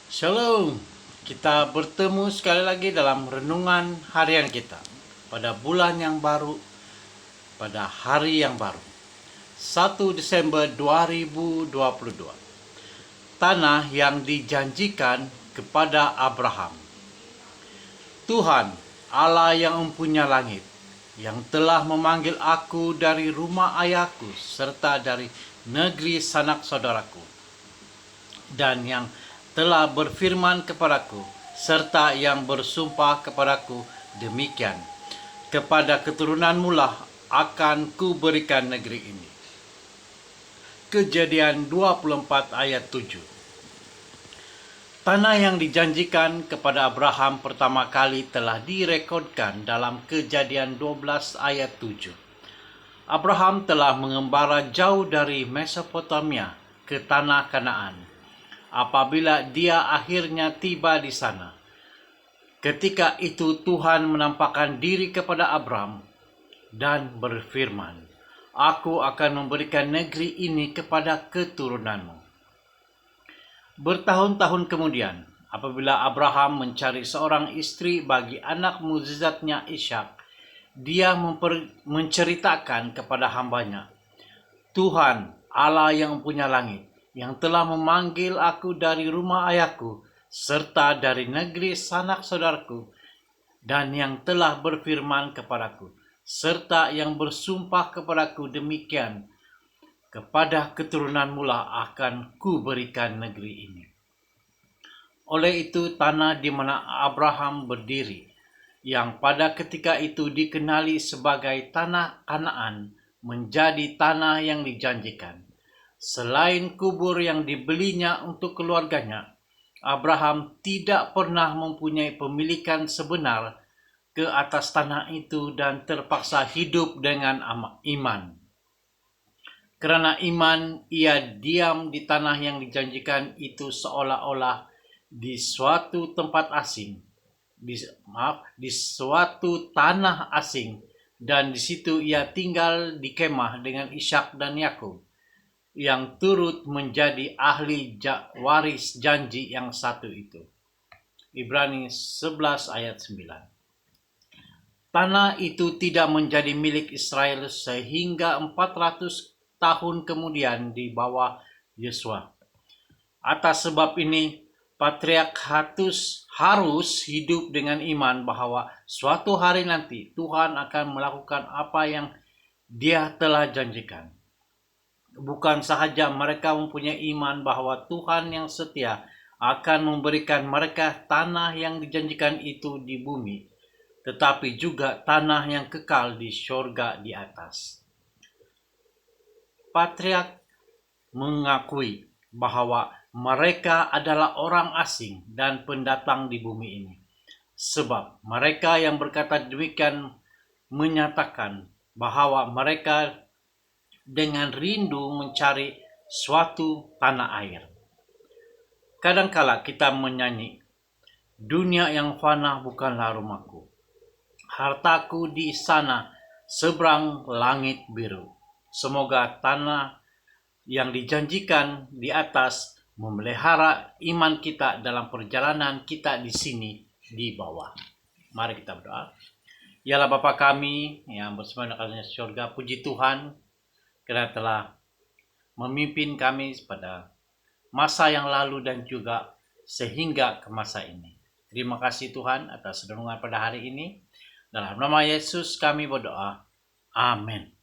Shalom, kita bertemu sekali lagi dalam renungan harian kita pada bulan yang baru, pada hari yang baru, 1 Desember 2022. Tanah yang dijanjikan kepada Abraham. Tuhan, Allah yang mempunyai langit, yang telah memanggil aku dari rumah ayahku serta dari negeri sanak saudaraku, dan yang telah berfirman kepadaku, serta yang bersumpah kepadaku demikian, kepada keturunanmu lah akan kuberikan negeri ini. Kejadian 24 ayat 7. Tanah yang dijanjikan kepada Abraham pertama kali telah direkodkan dalam Kejadian 12 ayat 7. Abraham telah mengembara jauh dari Mesopotamia ke tanah Kanaan. Apabila dia akhirnya tiba di sana, ketika itu Tuhan menampakkan diri kepada Abram dan berfirman, "Aku akan memberikan negeri ini kepada keturunanmu." Bertahun-tahun kemudian, apabila Abraham mencari seorang istri bagi anak mukjizatnya Ishak, dia menceritakan kepada hambanya, "Tuhan, Allah yang punya langit, yang telah memanggil aku dari rumah ayahku, serta dari negeri sanak saudaraku, dan yang telah berfirman kepadaku, serta yang bersumpah kepadaku demikian, kepada keturunanmu lah akan kuberikan negeri ini." Oleh itu tanah di mana Abraham berdiri, yang pada ketika itu dikenali sebagai tanah Kanaan, menjadi tanah yang dijanjikan. Selain kubur yang dibelinya untuk keluarganya, Abraham tidak pernah mempunyai pemilikan sebenar ke atas tanah itu dan terpaksa hidup dengan iman. Karena iman, ia diam di tanah yang dijanjikan itu seolah-olah di suatu tempat asing, di suatu tanah asing, dan di situ ia tinggal di kemah dengan Ishak dan Yakub, yang turut menjadi ahli waris janji yang satu itu. Ibrani 11 ayat 9. Tanah itu tidak menjadi milik Israel sehingga 400 tahun kemudian di bawah Yosua. Atas sebab ini, Patriark harus hidup dengan iman bahwa suatu hari nanti Tuhan akan melakukan apa yang Dia telah janjikan. Bukan sahaja mereka mempunyai iman bahwa Tuhan yang setia akan memberikan mereka tanah yang dijanjikan itu di bumi, tetapi juga tanah yang kekal di surga di atas. Patriark mengakui bahwa mereka adalah orang asing dan pendatang di bumi ini. Sebab mereka yang berkata demikian menyatakan bahwa mereka dengan rindu mencari suatu tanah air. Kadangkala kita menyanyi, "Dunia yang fana bukanlah rumahku. Hartaku di sana seberang langit biru." Semoga tanah yang dijanjikan di atas memelihara iman kita dalam perjalanan kita di sini di bawah. Mari kita berdoa. Yalah Bapa kami yang bersama di surga, puji Tuhan karena telah memimpin kami pada masa yang lalu dan juga sehingga ke masa ini. Terima kasih Tuhan atas renungan pada hari ini. Dalam nama Yesus kami berdoa. Amin.